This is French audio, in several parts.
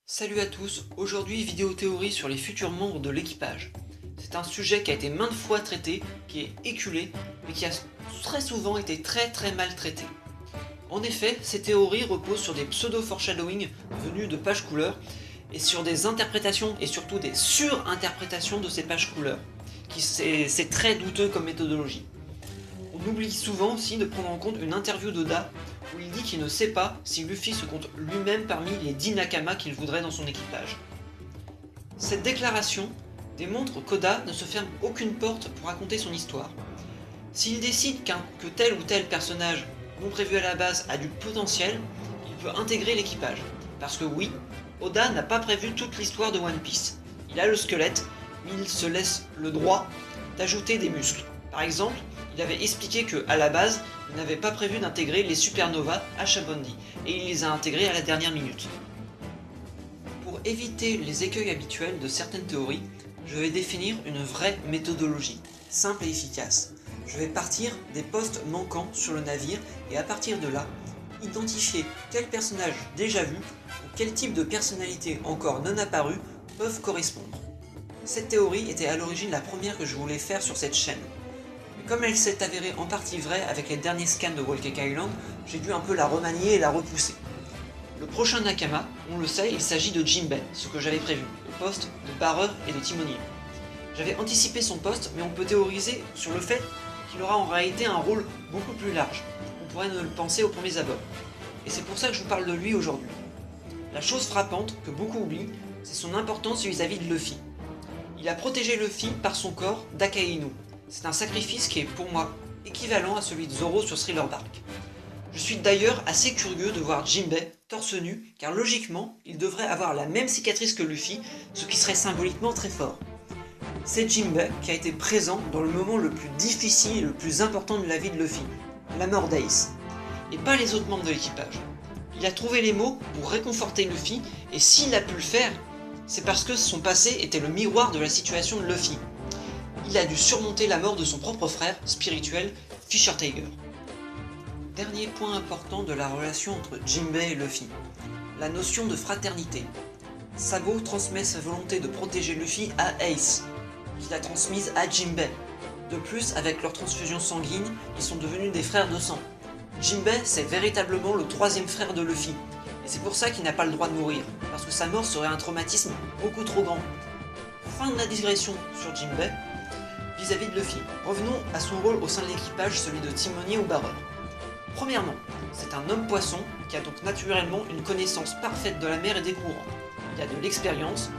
Salut à tous, aujourd'hui vidéo théorie sur les futurs membres de l'équipage. C'est un sujet qui a été maintes fois traité, qui est éculé, mais qui a très souvent été très mal traité. En effet, ces théories reposent sur des pseudo-foreshadowing venus de pages couleurs, et sur des interprétations et surtout des surinterprétations de ces pages couleurs, c'est très douteux comme méthodologie. On oublie souvent aussi de prendre en compte une interview d'Oda où il dit qu'il ne sait pas si Luffy se compte lui-même parmi les 10 Nakama qu'il voudrait dans son équipage. Cette déclaration démontre qu'Oda ne se ferme aucune porte pour raconter son histoire. S'il décide que tel ou tel personnage non prévu à la base a du potentiel, il peut intégrer l'équipage. Parce que oui, Oda n'a pas prévu toute l'histoire de One Piece. Il a le squelette, mais il se laisse le droit d'ajouter des muscles. Par exemple, il avait expliqué qu'à la base, il n'avait pas prévu d'intégrer les supernovas à Shabondi, et il les a intégrés à la dernière minute. Pour éviter les écueils habituels de certaines théories, je vais définir une vraie méthodologie, simple et efficace. Je vais partir des postes manquants sur le navire et à partir de là, identifier quels personnages déjà vus ou quel type de personnalité encore non apparue peuvent correspondre. Cette théorie était à l'origine la première que je voulais faire sur cette chaîne. Mais comme elle s'est avérée en partie vraie avec les derniers scans de Whole Cake Island, j'ai dû un peu la remanier et la repousser. Le prochain Nakama, on le sait, il s'agit de Jinbei, ce que j'avais prévu, au poste de barreur et de timonier. J'avais anticipé son poste, mais on peut théoriser sur le fait qu'il aura en réalité un rôle beaucoup plus large. On pourrait ne le penser aux premiers abords. Et c'est pour ça que je vous parle de lui aujourd'hui. La chose frappante, que beaucoup oublient, c'est son importance vis-à-vis de Luffy. Il a protégé Luffy par son corps d'Akainu. C'est un sacrifice qui est pour moi équivalent à celui de Zoro sur Thriller Bark. Je suis d'ailleurs assez curieux de voir Jinbei torse nu, car logiquement, il devrait avoir la même cicatrice que Luffy, ce qui serait symboliquement très fort. C'est Jinbei qui a été présent dans le moment le plus difficile et le plus important de la vie de Luffy, la mort d'Ace, et pas les autres membres de l'équipage. Il a trouvé les mots pour réconforter Luffy, et s'il a pu le faire, c'est parce que son passé était le miroir de la situation de Luffy. Il a dû surmonter la mort de son propre frère spirituel, Fisher Tiger. Dernier point important de la relation entre Jinbei et Luffy, la notion de fraternité. Sabo transmet sa volonté de protéger Luffy à Ace, qu'il a transmise à Jinbei. De plus, avec leur transfusion sanguine, ils sont devenus des frères de sang. Jinbei, c'est véritablement le troisième frère de Luffy, et c'est pour ça qu'il n'a pas le droit de mourir, parce que sa mort serait un traumatisme beaucoup trop grand. Fin de la digression sur Jinbei. Vis-à-vis de Luffy, revenons à son rôle au sein de l'équipage, celui de timonier ou barreur. Premièrement, c'est un homme poisson qui a donc naturellement une connaissance parfaite de la mer et des courants. Il a de l'expérience,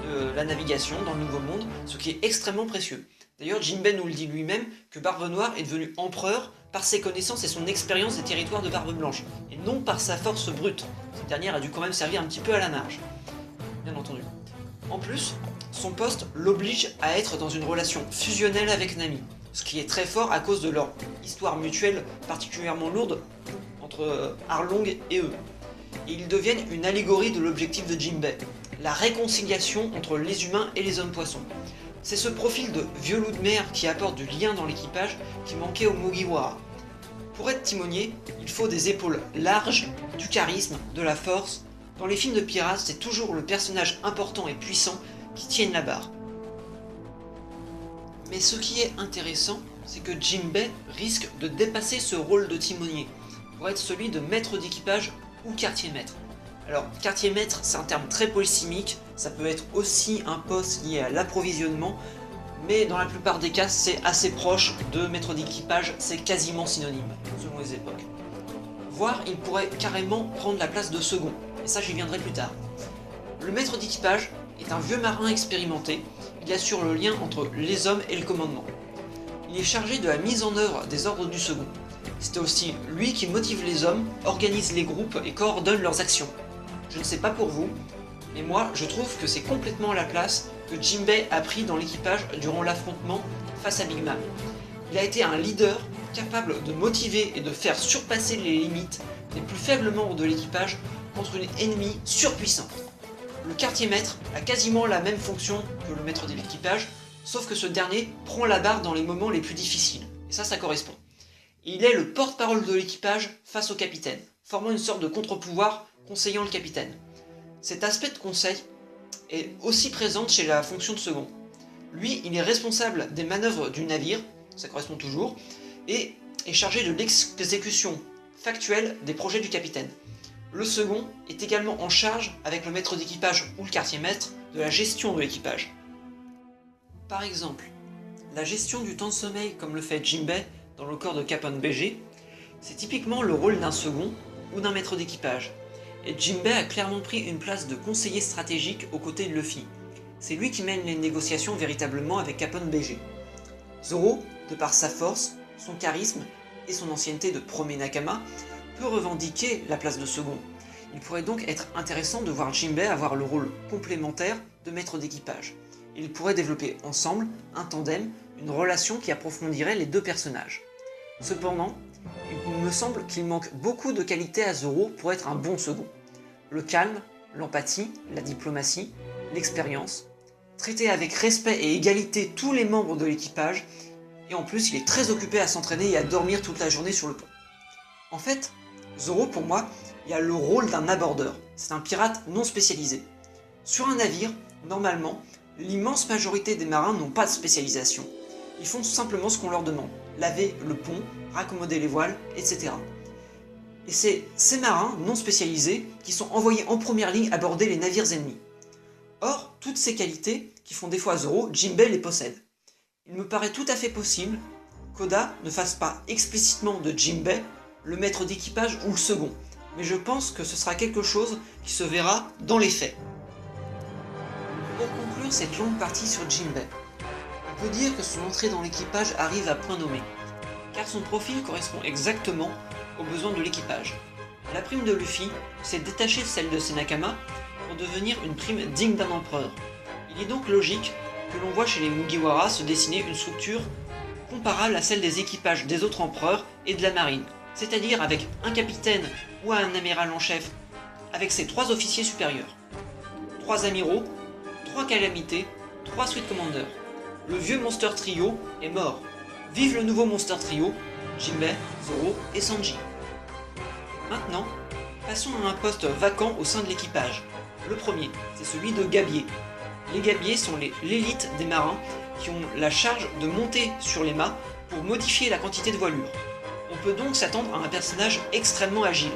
de la navigation dans le Nouveau Monde, ce qui est extrêmement précieux. D'ailleurs, Jinbei nous le dit lui-même que Barbe Noire est devenu empereur par ses connaissances et son expérience des territoires de Barbe Blanche, et non par sa force brute. Cette dernière a dû quand même servir un petit peu à la marge, bien entendu. En plus, son poste l'oblige à être dans une relation fusionnelle avec Nami, ce qui est très fort à cause de leur histoire mutuelle particulièrement lourde entre Arlong et eux. Et ils deviennent une allégorie de l'objectif de Jinbei, la réconciliation entre les humains et les hommes poissons. C'est ce profil de vieux loup de mer qui apporte du lien dans l'équipage qui manquait au Mugiwara. Pour être timonier, il faut des épaules larges, du charisme, de la force. Dans les films de pirates, c'est toujours le personnage important et puissant qui tienne la barre. Mais ce qui est intéressant, c'est que Jinbei risque de dépasser ce rôle de timonier, pour être celui de maître d'équipage ou quartier-maître. Alors, quartier-maître, c'est un terme très polysémique, ça peut être aussi un poste lié à l'approvisionnement, mais dans la plupart des cas, c'est assez proche de maître d'équipage, c'est quasiment synonyme, selon les époques. Voire, il pourrait carrément prendre la place de second, et ça j'y viendrai plus tard. Le maître d'équipage est un vieux marin expérimenté, il assure le lien entre les hommes et le commandement. Il est chargé de la mise en œuvre des ordres du second. C'est aussi lui qui motive les hommes, organise les groupes et coordonne leurs actions. Je ne sais pas pour vous, mais moi je trouve que c'est complètement la place que Jinbei a pris dans l'équipage durant l'affrontement face à Big Mom. Il a été un leader capable de motiver et de faire surpasser les limites des plus faibles membres de l'équipage contre une ennemie surpuissante. Le quartier-maître a quasiment la même fonction que le maître de l'équipage, sauf que ce dernier prend la barre dans les moments les plus difficiles. Et ça correspond. Et il est le porte-parole de l'équipage face au capitaine, formant une sorte de contre-pouvoir conseillant le capitaine. Cet aspect de conseil est aussi présent chez la fonction de second. Lui, il est responsable des manœuvres du navire, ça correspond toujours, et est chargé de l'exécution factuelle des projets du capitaine. Le second est également en charge, avec le maître d'équipage ou le quartier-maître, de la gestion de l'équipage. Par exemple, la gestion du temps de sommeil comme le fait Jinbei dans le corps de Capone BG, c'est typiquement le rôle d'un second ou d'un maître d'équipage. Et Jinbei a clairement pris une place de conseiller stratégique aux côtés de Luffy. C'est lui qui mène les négociations véritablement avec Capone BG. Zoro, de par sa force, son charisme et son ancienneté de premier Nakama, peut revendiquer la place de second. Il pourrait donc être intéressant de voir Jinbei avoir le rôle complémentaire de maître d'équipage. Ils pourraient développer ensemble un tandem, une relation qui approfondirait les deux personnages. Cependant, il me semble qu'il manque beaucoup de qualités à Zoro pour être un bon second. Le calme, l'empathie, la diplomatie, l'expérience, traiter avec respect et égalité tous les membres de l'équipage, et en plus il est très occupé à s'entraîner et à dormir toute la journée sur le pont. En fait, Zoro pour moi, il a le rôle d'un abordeur, c'est un pirate non spécialisé. Sur un navire, normalement, l'immense majorité des marins n'ont pas de spécialisation. Ils font simplement ce qu'on leur demande, laver le pont, raccommoder les voiles, etc. Et c'est ces marins non spécialisés qui sont envoyés en première ligne aborder les navires ennemis. Or, toutes ces qualités qui font défaut à Zoro, Jinbei les possède. Il me paraît tout à fait possible qu'Oda ne fasse pas explicitement de Jinbei le maître d'équipage ou le second, mais je pense que ce sera quelque chose qui se verra dans les faits. Pour conclure cette longue partie sur Jinbei, on peut dire que son entrée dans l'équipage arrive à point nommé, car son profil correspond exactement aux besoins de l'équipage. La prime de Luffy s'est détachée de celle de ses Nakama pour devenir une prime digne d'un empereur. Il est donc logique que l'on voit chez les Mugiwara se dessiner une structure comparable à celle des équipages des autres empereurs et de la marine, c'est-à-dire avec un capitaine ou un amiral en chef, avec ses 3 officiers supérieurs, 3 amiraux, 3 calamités, 3 suite commanders. Le vieux Monster Trio est mort. Vive le nouveau Monster Trio, Jinbei, Zoro et Sanji. Maintenant, passons à un poste vacant au sein de l'équipage. Le premier, c'est celui de gabier. Les gabiers sont l'élite des marins qui ont la charge de monter sur les mâts pour modifier la quantité de voilure. On peut donc s'attendre à un personnage extrêmement agile.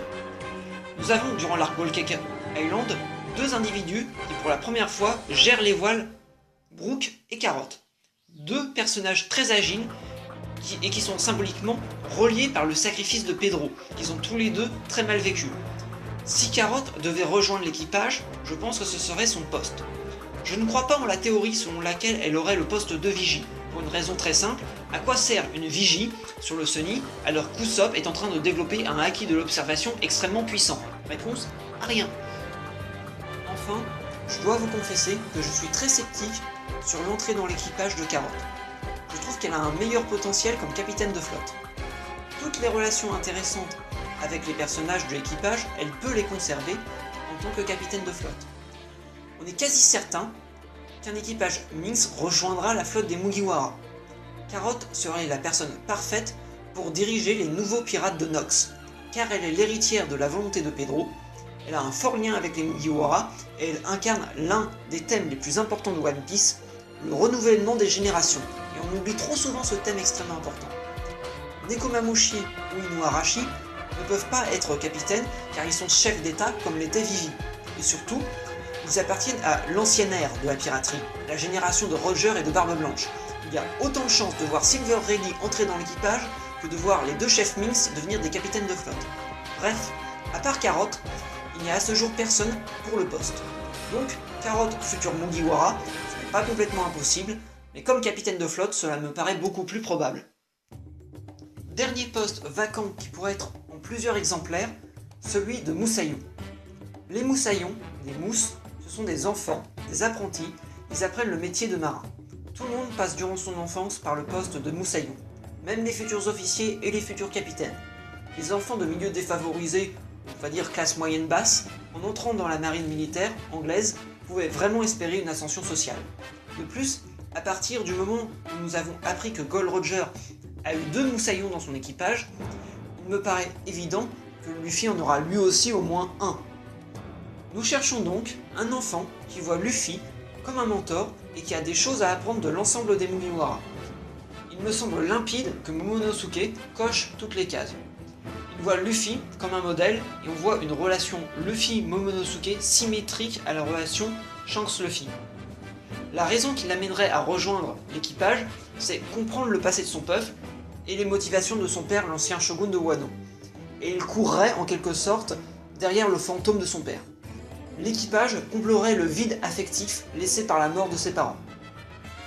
Nous avons, durant l'arc Whole Cake Island, 2 individus qui pour la première fois gèrent les voiles, Brook et Carotte. 2 personnages très agiles et qui sont symboliquement reliés par le sacrifice de Pedro, qu'ils ont tous les deux très mal vécu. Si Carotte devait rejoindre l'équipage, je pense que ce serait son poste. Je ne crois pas en la théorie selon laquelle elle aurait le poste de vigie, pour une raison très simple, à quoi sert une vigie sur le Sunny alors qu'Usopp est en train de développer un acquis de l'observation extrêmement puissant? Réponse, à rien. Enfin, je dois vous confesser que je suis très sceptique sur l'entrée dans l'équipage de Carotte. Je trouve qu'elle a un meilleur potentiel comme capitaine de flotte. Toutes les relations intéressantes avec les personnages de l'équipage, elle peut les conserver en tant que capitaine de flotte. On est quasi certain qu'un équipage Minx rejoindra la flotte des Mugiwara. Carotte serait la personne parfaite pour diriger les nouveaux pirates de Nox, car elle est l'héritière de la volonté de Pedro, elle a un fort lien avec les Mugiwara et elle incarne l'un des thèmes les plus importants de One Piece, le renouvellement des générations, et on oublie trop souvent ce thème extrêmement important. Nekomamushi ou Inuarashi ne peuvent pas être capitaines car ils sont chefs d'état comme l'était Vivi, et surtout, ils appartiennent à l'ancienne ère de la piraterie, la génération de Roger et de Barbe Blanche. Il y a autant de chances de voir Silver Reilly entrer dans l'équipage que de voir les 2 chefs Minx devenir des capitaines de flotte. Bref, à part Carotte, il n'y a à ce jour personne pour le poste. Donc, Carotte futur Mugiwara, ce n'est pas complètement impossible, mais comme capitaine de flotte, cela me paraît beaucoup plus probable. Dernier poste vacant qui pourrait être en plusieurs exemplaires, celui de Moussaillon. Les Moussaillons, les mousses, ce sont des enfants, des apprentis, ils apprennent le métier de marin. Tout le monde passe durant son enfance par le poste de Moussaillon, même les futurs officiers et les futurs capitaines. Les enfants de milieux défavorisés, on va dire classe moyenne basse, en entrant dans la marine militaire anglaise, pouvaient vraiment espérer une ascension sociale. De plus, à partir du moment où nous avons appris que Gold Roger a eu 2 Moussaillons dans son équipage, il me paraît évident que Luffy en aura lui aussi au moins un. Nous cherchons donc un enfant qui voit Luffy comme un mentor et qui a des choses à apprendre de l'ensemble des Mugiwara. Il me semble limpide que Momonosuke coche toutes les cases. Il voit Luffy comme un modèle et on voit une relation Luffy-Momonosuke symétrique à la relation Shanks-Luffy. La raison qui l'amènerait à rejoindre l'équipage, c'est comprendre le passé de son peuple et les motivations de son père, l'ancien shogun de Wano. Et il courrait en quelque sorte derrière le fantôme de son père. L'équipage comblerait le vide affectif laissé par la mort de ses parents.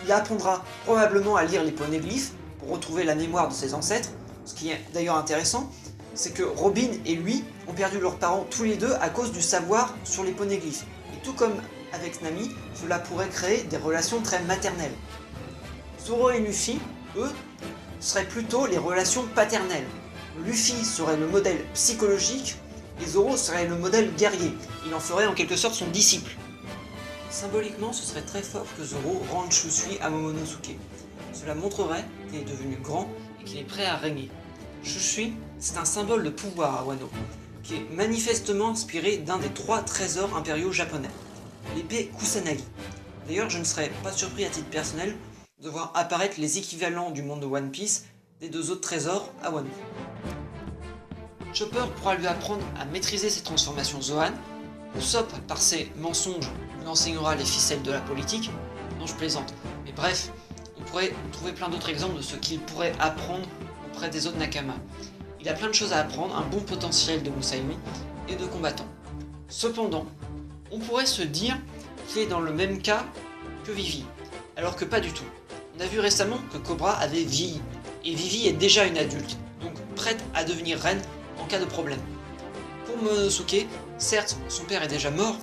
Il apprendra probablement à lire les poneglyphes pour retrouver la mémoire de ses ancêtres. Ce qui est d'ailleurs intéressant, c'est que Robin et lui ont perdu leurs parents tous les deux à cause du savoir sur les poneglyphes. Et tout comme avec Nami, cela pourrait créer des relations très maternelles. Zoro et Luffy, eux, seraient plutôt les relations paternelles. Luffy serait le modèle psychologique et Zoro serait le modèle guerrier. Il en ferait en quelque sorte son disciple. Symboliquement, ce serait très fort que Zoro rende Shusui à Momonosuke. Cela montrerait qu'il est devenu grand et qu'il est prêt à régner. Shusui, c'est un symbole de pouvoir à Wano, qui est manifestement inspiré d'un des 3 trésors impériaux japonais, l'épée Kusanagi. D'ailleurs, je ne serais pas surpris à titre personnel de voir apparaître les équivalents du monde de One Piece des 2 autres trésors à Wano. Chopper pourra lui apprendre à maîtriser ses transformations Zoan. Usopp, par ses mensonges, lui enseignera les ficelles de la politique. Non, je plaisante. Mais bref, on pourrait trouver plein d'autres exemples de ce qu'il pourrait apprendre auprès des autres Nakama. Il a plein de choses à apprendre, un bon potentiel de Musaimi et de combattant. Cependant, on pourrait se dire qu'il est dans le même cas que Vivi, alors que pas du tout. On a vu récemment que Cobra avait vieilli, et Vivi est déjà une adulte, donc prête à devenir reine en cas de problème. Pour Momonosuke, certes, son père est déjà mort,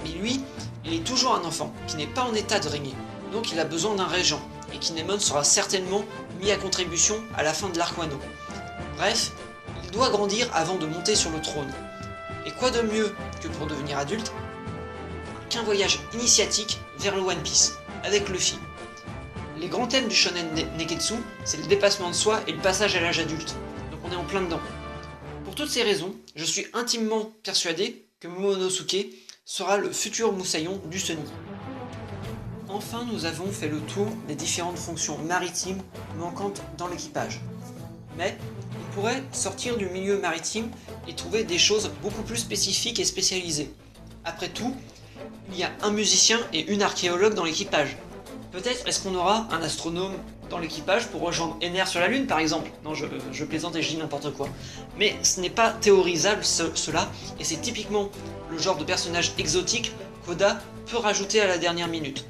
mais lui, il est toujours un enfant qui n'est pas en état de régner, donc il a besoin d'un régent, et Kinemon sera certainement mis à contribution à la fin de l'arc Wano. Bref, il doit grandir avant de monter sur le trône. Et quoi de mieux que pour devenir adulte qu'un voyage initiatique vers le One Piece, avec Luffy. Les grands thèmes du shonen neketsu, c'est le dépassement de soi et le passage à l'âge adulte, donc on est en plein dedans. Pour toutes ces raisons, je suis intimement persuadé que Momonosuke sera le futur moussaillon du Sunny. Enfin, nous avons fait le tour des différentes fonctions maritimes manquantes dans l'équipage. Mais on pourrait sortir du milieu maritime et trouver des choses beaucoup plus spécifiques et spécialisées. Après tout, il y a un musicien et une archéologue dans l'équipage. Peut-être est-ce qu'on aura un astronome dans l'équipage pour rejoindre Ener sur la Lune par exemple. Non, je plaisante et je dis n'importe quoi. Mais ce n'est pas théorisable cela, et c'est typiquement le genre de personnage exotique qu'Oda peut rajouter à la dernière minute.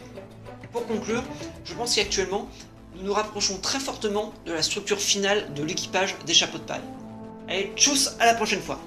Pour conclure, je pense qu'actuellement, nous nous rapprochons très fortement de la structure finale de l'équipage des chapeaux de paille. Allez, tchuss, à la prochaine fois!